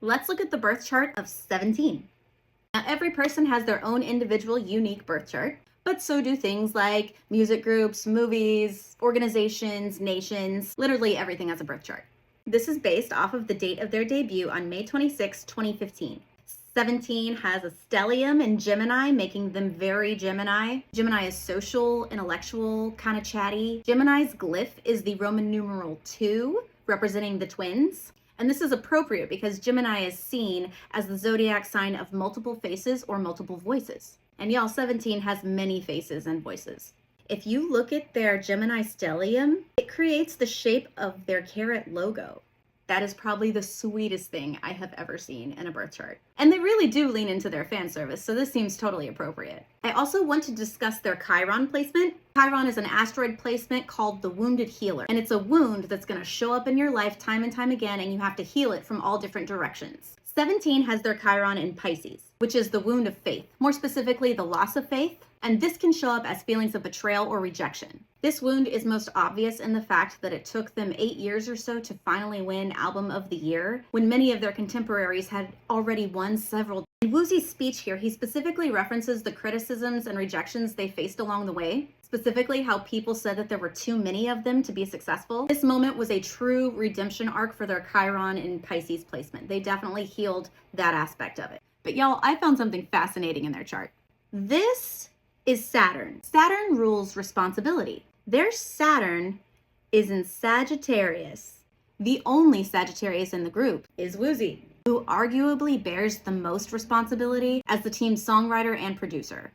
Let's look at the birth chart of 17. Now, every person has their own individual unique birth chart, but so do things like music groups, movies, organizations, nations. Literally everything has a birth chart. This is based off of the date of their debut on May 26, 2015. 17 has a stellium in Gemini, making them very Gemini. Gemini is social, intellectual, kind of chatty. Gemini's glyph is the Roman numeral 2, representing the twins. And this is appropriate because Gemini is seen as the zodiac sign of multiple faces or multiple voices. And y'all, 17 has many faces and voices. If you look at their Gemini stellium, it creates the shape of their carat logo. That is probably the sweetest thing I have ever seen in a birth chart. And they really do lean into their fan service, so this seems totally appropriate. I also want to discuss their Chiron placement. Chiron is an asteroid placement called the Wounded Healer, and it's a wound that's going to show up in your life time and time again, and you have to heal it from all different directions. 17 has their Chiron in Pisces, which is the wound of faith, more specifically the loss of faith, and this can show up as feelings of betrayal or rejection. This wound is most obvious in the fact that it took them 8 years or so to finally win Album of the Year, when many of their contemporaries had already won several. In Woozi's speech here, he specifically references the criticisms and rejections they faced along the way, specifically how people said that there were too many of them to be successful. This moment was a true redemption arc for their Chiron in Pisces placement. They definitely healed that aspect of it. But y'all, I found something fascinating in their chart. This is Saturn. Saturn rules responsibility. Their Saturn is in Sagittarius. The only Sagittarius in the group is Woozi, who arguably bears the most responsibility as the team's songwriter and producer.